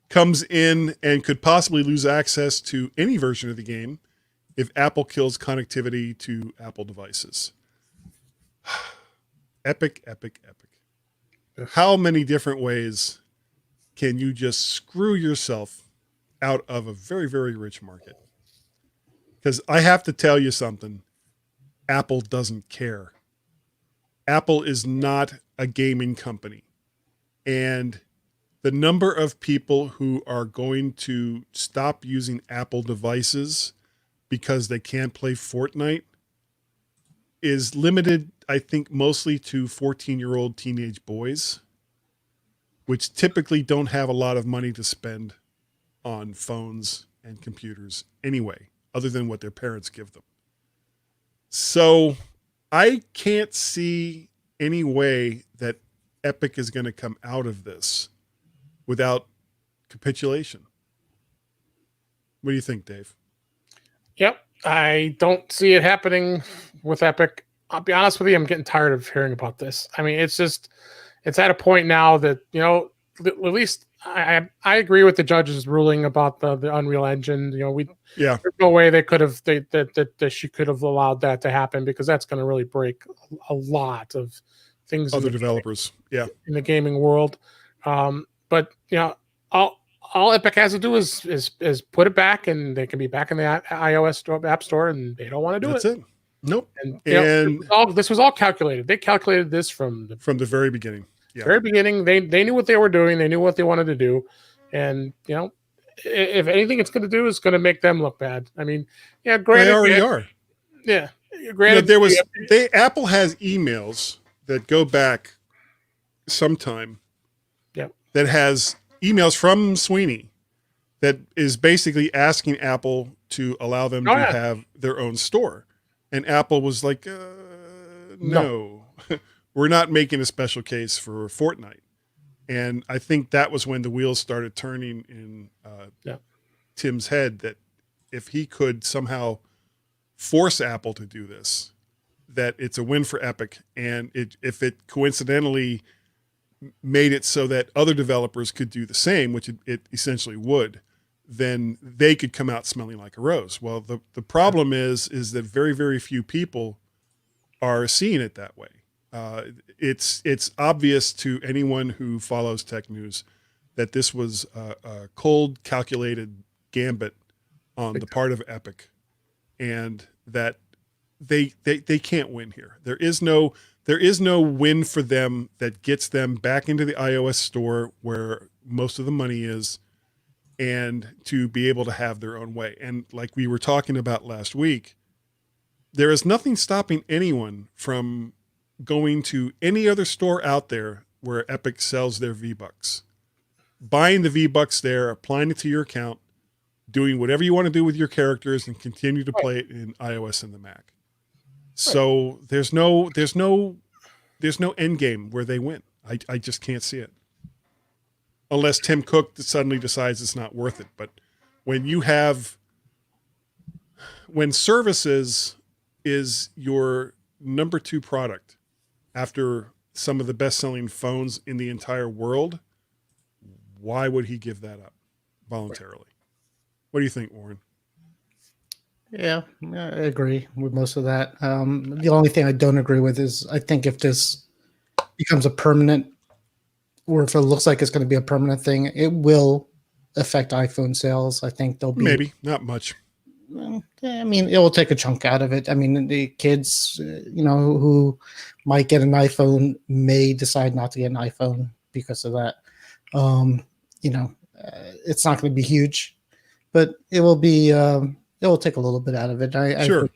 Speaker 1: comes in and could possibly lose access to any version of the game if Apple kills connectivity to Apple devices. Epic. How many different ways can you just screw yourself out of a very, very rich market? Because I have to tell you something. Apple doesn't care. Apple is not a gaming company. And the number of people who are going to stop using Apple devices because they can't play Fortnite is limited, I think, mostly to 14-year-old teenage boys, which typically don't have a lot of money to spend on phones and computers anyway, other than what their parents give them. So I can't see any way that Epic is going to come out of this without capitulation. What do you think, Dave?
Speaker 2: Yep. I don't see it happening with Epic. I'll be honest with you, I'm getting tired of hearing about this. I mean, it's at a point now that, at least I agree with the judge's ruling about the Unreal Engine.
Speaker 1: Yeah.
Speaker 2: There's no way they could have that she could have allowed that to happen, because that's going to really break a lot of things
Speaker 1: Other developers. Yeah.
Speaker 2: in the gaming world. But all Epic has to do is put it back, and they can be back in the iOS store, App Store, and they don't want to do
Speaker 1: That's it. Nope.
Speaker 2: And,
Speaker 1: And
Speaker 2: this was all calculated. They calculated this from
Speaker 1: the very beginning. Yeah.
Speaker 2: very beginning. They knew what they were doing. They knew what they wanted to do. And, if anything it's going to do is going to make them look bad. I mean, granted.
Speaker 1: They already are.
Speaker 2: Yeah. Granted.
Speaker 1: Apple has emails that go back sometime.
Speaker 2: Yep.
Speaker 1: That has emails from Sweeney that is basically asking Apple to allow them to have their own store. And Apple was like, no. We're not making a special case for Fortnite. And I think that was when the wheels started turning in Tim's head, that if he could somehow force Apple to do this, that it's a win for Epic. And if it coincidentally made it so that other developers could do the same, which it essentially would, then they could come out smelling like a rose. Well, the problem is that very, very few people are seeing it that way. It's obvious to anyone who follows tech news that this was a cold, calculated gambit on the part of Epic, and that they can't win here. There is no win for them that gets them back into the iOS store where most of the money is, and to be able to have their own way. And like we were talking about last week, there is nothing stopping anyone from going to any other store out there where Epic sells their V-Bucks, buying the V-Bucks there, applying it to your account, doing whatever you want to do with your characters, and continue to play it in iOS and the Mac. So there's no end game where they win. I just can't see it. Unless Tim Cook suddenly decides it's not worth it. But when services is your number 2 product after some of the best-selling phones in the entire world, why would he give that up voluntarily? What do you think, Warren?
Speaker 3: Yeah, I agree with most of that. The only thing I don't agree with is, I think if this becomes a permanent, or if it looks like it's going to be a permanent thing, it will affect iPhone sales. I think there'll be
Speaker 1: maybe not much.
Speaker 3: I mean, it will take a chunk out of it. I mean, the kids, who might get an iPhone may decide not to get an iPhone because of that. It's not going to be huge, but it will be. It will take a little bit out of it.
Speaker 1: Sure.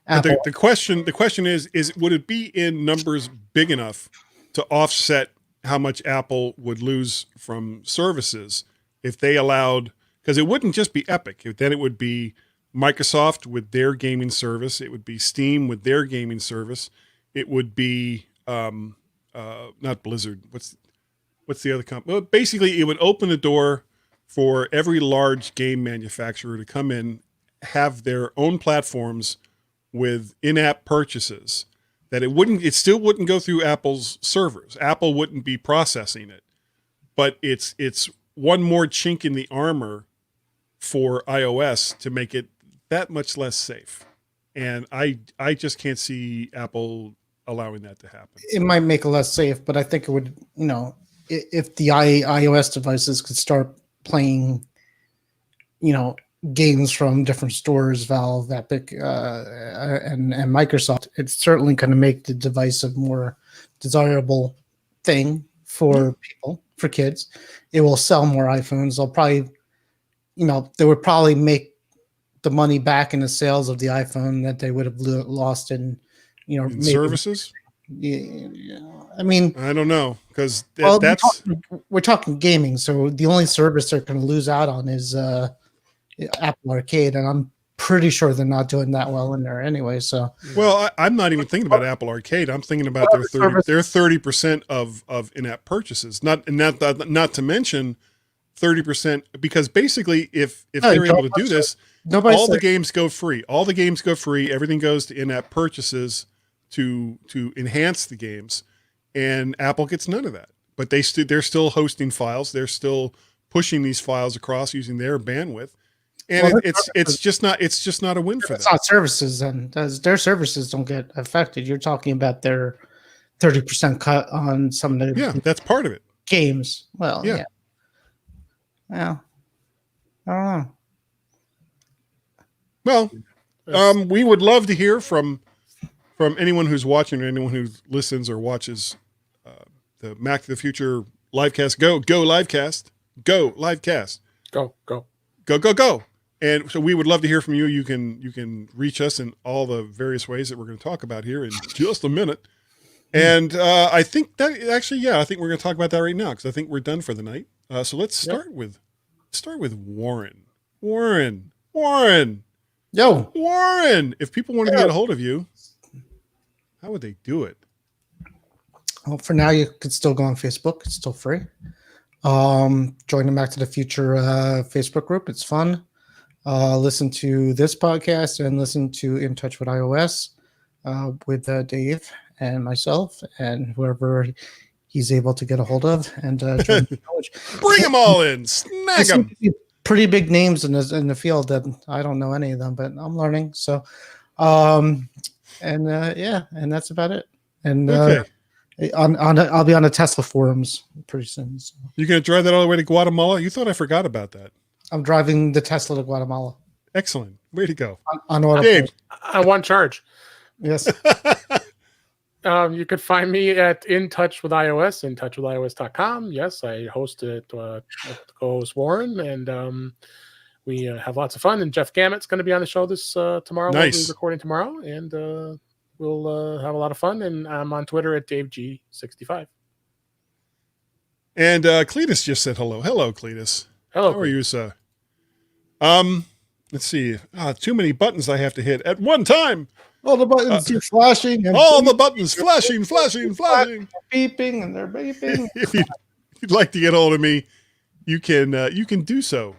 Speaker 1: But the question is would it be in numbers big enough to offset how much Apple would lose from services if they allowed? Because it wouldn't just be Epic. Then it would be Microsoft with their gaming service. It would be Steam with their gaming service. It would be not Blizzard. What's the other company? Well, basically, it would open the door for every large game manufacturer to come in, have their own platforms with in-app purchases. That it still wouldn't go through Apple's servers. Apple wouldn't be processing it, but it's one more chink in the armor for iOS to make it that much less safe. And I just can't see Apple allowing that to happen.
Speaker 3: It might make it less safe, but I think it would, if the iOS devices could start playing, games from different stores, Valve, Epic, and Microsoft, it's certainly going to make the device a more desirable thing for people, for kids. It will sell more iPhones. They'll probably, they would probably make the money back in the sales of the iPhone that they would have lost in,
Speaker 1: in services.
Speaker 3: Yeah, I mean,
Speaker 1: I don't know, because
Speaker 3: we're talking gaming, so the only service they're going to lose out on is Apple Arcade, and I'm pretty sure they're not doing that well in there anyway. So,
Speaker 1: well, I'm not even thinking about Apple Arcade. I'm thinking about their 30% of in-app purchases. Not to mention 30%, because basically, if they're able to do this, all the games go free. All the games go free. Everything goes to in-app purchases to enhance the games, and Apple gets none of that. but they're still hosting files. They're still pushing these files across using their bandwidth. And it's just not a win for them.
Speaker 3: It's not services, and their services don't get affected. You're talking about their 30% cut on some of the
Speaker 1: that's part of it.
Speaker 3: Games. Well,
Speaker 1: yeah.
Speaker 3: Well, I don't
Speaker 1: know. Well, we would love to hear from anyone who's watching or anyone who listens or watches the Mac to the Future livecast. Go livecast. Go livecast. Go. And so we would love to hear from you. You can reach us in all the various ways that we're going to talk about here in just a minute. And I think that actually, I think we're going to talk about that right now because I think we're done for the night. So let's start with Warren.
Speaker 3: Yo,
Speaker 1: Warren. If people want to get a hold of you, how would they do it?
Speaker 3: Well, for now, you could still go on Facebook. It's still free. Join the Back to the Future Facebook group. It's fun. Listen to this podcast and listen to In Touch with iOS with Dave and myself and whoever he's able to get a hold of. And bring
Speaker 1: them all in. Snag them.
Speaker 3: Pretty big names in the field that I don't know any of them, but I'm learning. So, and that's about it. And I'll be on the Tesla forums pretty soon. So.
Speaker 1: You're going to drive that all the way to Guatemala? You thought I forgot about that.
Speaker 3: I'm driving the Tesla to Guatemala.
Speaker 1: Excellent. Way to go.
Speaker 3: On
Speaker 1: Dave.
Speaker 2: I want charge.
Speaker 3: Yes.
Speaker 2: You could find me at In Touch with iOS, intouchwithios.com. Yes, I host it with co-host Warren, and we have lots of fun. And Jeff Gammett's going to be on the show this tomorrow.
Speaker 1: Nice.
Speaker 2: We'll be recording tomorrow, and we'll have a lot of fun. And I'm on Twitter at DaveG65.
Speaker 1: And Cletus just said hello. Hello, Cletus.
Speaker 2: Hello.
Speaker 1: How are you, sir? Let's see. Too many buttons I have to hit at one time.
Speaker 3: All the buttons are flashing. And
Speaker 1: all the buttons flashing.
Speaker 3: Beeping and they're beeping.
Speaker 1: If you'd like to get hold of me, you can do so.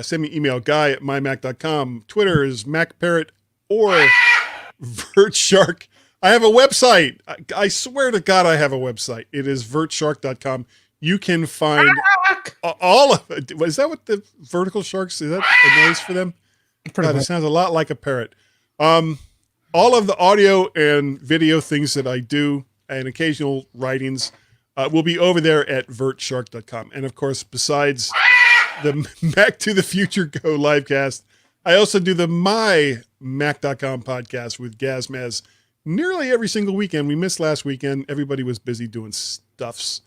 Speaker 1: Send me email, guy@mymac.com. Twitter is MacParrot or VertShark. I have a website. I swear to God I have a website. It is vertshark.com. You can find all of it. Is that what the vertical sharks, is that a noise for them? God, it sounds a lot like a parrot. All of the audio and video things that I do and occasional writings will be over there at vertshark.com. And of course, besides the Mac to the Future Go livecast, I also do the mymac.com podcast with Gazmaz nearly every single weekend. We missed last weekend. Everybody was busy doing stuffs.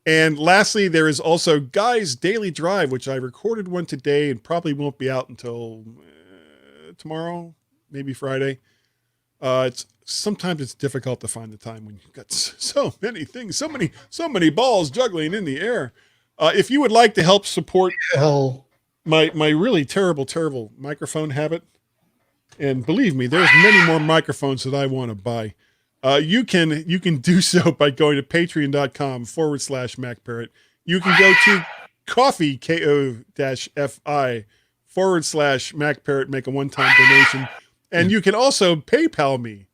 Speaker 1: And lastly, there is also Guy's Daily Drive, which I recorded one today and probably won't be out until tomorrow, maybe Friday. Sometimes it's difficult to find the time when you've got so many things, so many balls juggling in the air. If you would like to help support my really terrible microphone habit, and believe me, there's many more microphones that I want to buy. You can do so by going to patreon.com/MacParrot. You can go to coffee, ko-fi/MacParrot, make a one-time donation. And you can also PayPal me,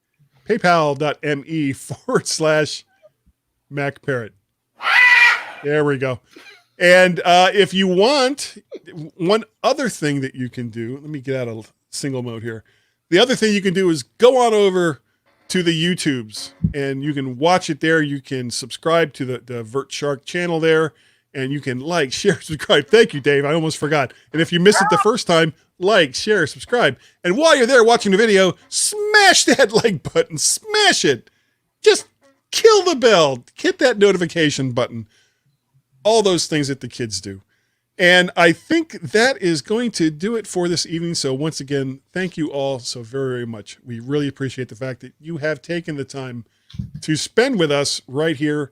Speaker 1: paypal.me/MacParrot. There we go. And if you want, one other thing that you can do, let me get out of single mode here. The other thing you can do is go on over to the YouTubes and you can watch it there. You can subscribe to the VertShark channel there and you can like, share, subscribe. Thank you, Dave. I almost forgot. And if you missed it the first time, like, share, subscribe. And while you're there watching the video, smash that like button. Smash it. Just kill the bell. Hit that notification button. All those things that the kids do. And I think that is going to do it for this evening. So once again, thank you all so very, very much. We really appreciate the fact that you have taken the time to spend with us right here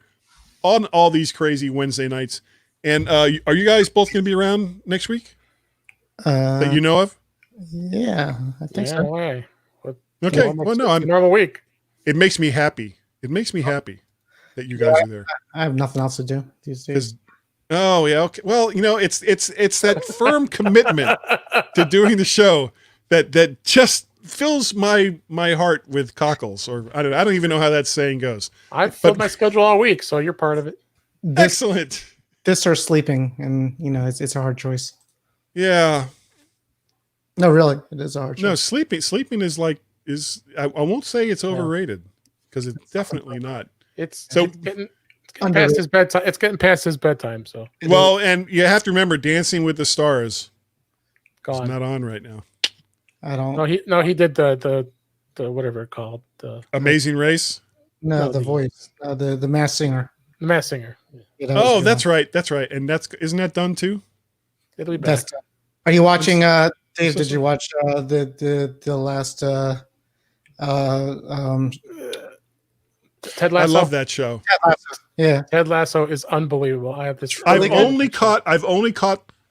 Speaker 1: on all these crazy Wednesday nights. And are you guys both going to be around next week? That you know of?
Speaker 3: Yeah, I think so.
Speaker 2: Why?
Speaker 1: Okay. Well, no,
Speaker 2: normal week.
Speaker 1: It makes me happy. It makes me happy that you guys are there.
Speaker 3: I have nothing else to do these days.
Speaker 1: Oh yeah. Okay. Well, it's that firm commitment to doing the show that just fills my heart with cockles. Or I don't even know how that saying goes.
Speaker 2: I've filled my schedule all week, so you're part of it.
Speaker 1: Excellent.
Speaker 3: This or sleeping, and it's a hard choice.
Speaker 1: Yeah.
Speaker 3: No, really, it is a hard choice.
Speaker 1: No, sleeping is I won't say it's overrated because it's definitely not.
Speaker 2: It's
Speaker 1: So
Speaker 2: getting past his bedtime. It's getting past his bedtime. So
Speaker 1: and you have to remember, Dancing with the Stars
Speaker 2: gone.
Speaker 1: is not on right now.
Speaker 3: I don't.
Speaker 2: He did the whatever it called, the
Speaker 1: Amazing Race.
Speaker 3: No, the voice, the Masked Singer.
Speaker 2: The Masked Singer.
Speaker 3: Yeah,
Speaker 1: Oh, that's right. That's right. And isn't that done too?
Speaker 2: It'll be back.
Speaker 3: Are you watching? Dave, did you watch the last?
Speaker 2: Ted Lasso.
Speaker 1: I love that show.
Speaker 3: Ted Lasso. Yeah,
Speaker 2: Ted Lasso is unbelievable. I have this.
Speaker 1: I've only caught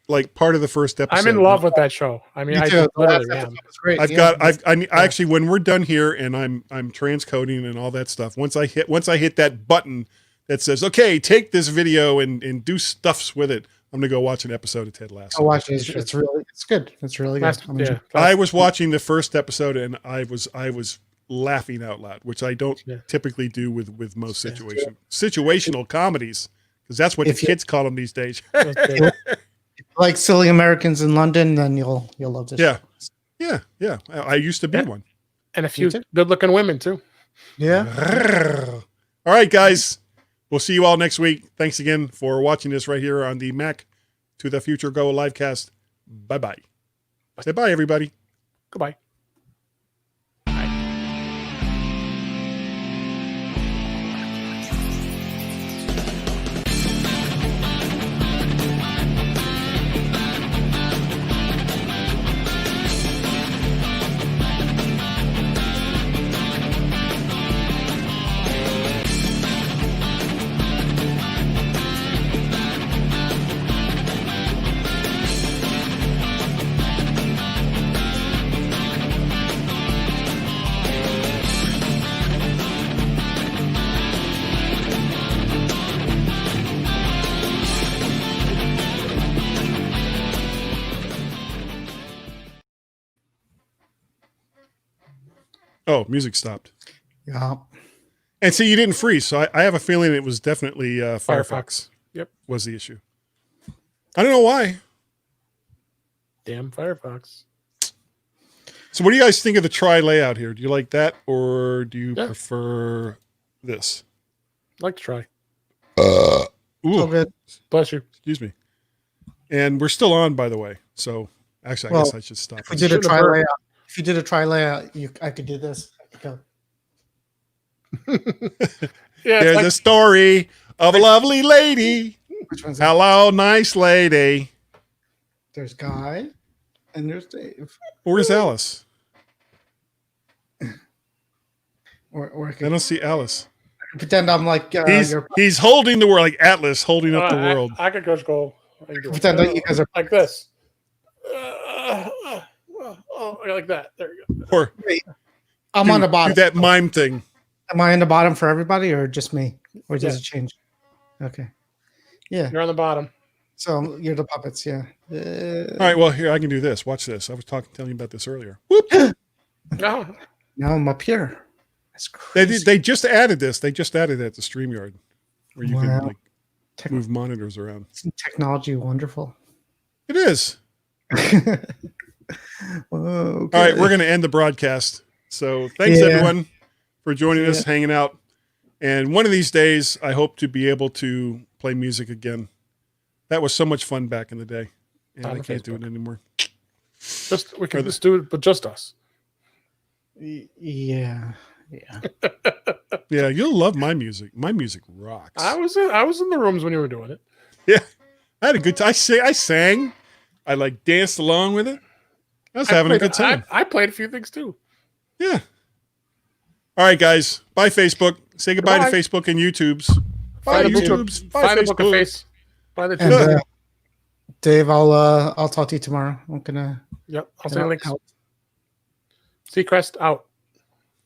Speaker 1: like part of the first episode.
Speaker 2: I'm in love with that show. I mean, I literally am.
Speaker 3: Great.
Speaker 1: I actually, when we're done here and I'm transcoding and all that stuff, once I hit that button that says, okay, take this video and do stuffs with it, I'm gonna go watch an episode of Ted Lasso.
Speaker 3: I'll watch it. It's good. It's really good.
Speaker 1: I was watching the first episode and I was laughing out loud, which I don't typically do with most situational comedies, because that's what the kids call them these days.
Speaker 3: Like Silly Americans in London, then you'll love this.
Speaker 1: Yeah. I used to be one,
Speaker 2: and a few good-looking women too.
Speaker 3: Yeah.
Speaker 1: All right, guys. We'll see you all next week. Thanks again for watching this right here on the Mac to the Future Go livecast. Bye-bye. Say bye, everybody.
Speaker 2: Goodbye.
Speaker 1: Oh, music stopped.
Speaker 3: Yeah.
Speaker 1: And see, you didn't freeze, so I have a feeling it was definitely Firefox.
Speaker 2: Yep.
Speaker 1: Was the issue. I don't know why.
Speaker 2: Damn Firefox.
Speaker 1: So what do you guys think of the try layout here? Do you like that, or do you prefer this?
Speaker 2: I'd like to try.
Speaker 1: Ooh,
Speaker 3: good.
Speaker 2: Bless you.
Speaker 1: Excuse me. And we're still on, by the way. So actually, I guess I should stop.
Speaker 3: If we did a try layout, I could do this.
Speaker 1: There's a story of a lovely lady.
Speaker 3: Which one's
Speaker 1: Hello, nice lady.
Speaker 3: There's Guy, and there's Dave.
Speaker 1: Where's Alice?
Speaker 3: Or
Speaker 1: I don't see Alice.
Speaker 3: Pretend I'm like
Speaker 1: he's holding the world, like Atlas holding up the world.
Speaker 2: I could just go.
Speaker 3: Pretend that you guys are
Speaker 2: like this. Like that. There you go.
Speaker 1: Or
Speaker 3: I'm on the bottom.
Speaker 1: Do that mime thing.
Speaker 3: Am I on the bottom for everybody, or just me, or does it change? Okay. Yeah.
Speaker 2: You're on the bottom.
Speaker 3: So you're the puppets, yeah.
Speaker 1: All right. Well, here I can do this. Watch this. I was telling you about this earlier. Whoop.
Speaker 2: No.
Speaker 3: Now I'm up here. That's crazy.
Speaker 1: They just added this. They just added it to StreamYard, where you can like move monitors around.
Speaker 3: Isn't technology wonderful?
Speaker 1: It is.
Speaker 3: Okay.
Speaker 1: All right, we're going to end the broadcast. So thanks everyone for joining us, hanging out. And one of these days, I hope to be able to play music again. That was so much fun back in the day, and I can't do it anymore.
Speaker 2: We can just do it, but just us.
Speaker 3: Yeah.
Speaker 1: Yeah, you'll love my music. My music rocks.
Speaker 2: I was in the rooms when you were doing it.
Speaker 1: Yeah, I had a good time. I sang. I like danced along with it. I was having a good time.
Speaker 2: I played a few things too.
Speaker 1: Yeah. All right, guys. Bye, Facebook. Say goodbye to Facebook and YouTubes. Bye, YouTubes. Bye,
Speaker 2: Find the book of
Speaker 1: Facebook.
Speaker 2: face. By the
Speaker 3: And, Dave, I'll talk to you tomorrow. I'm gonna.
Speaker 2: Yep. I'll send links. Seacrest out.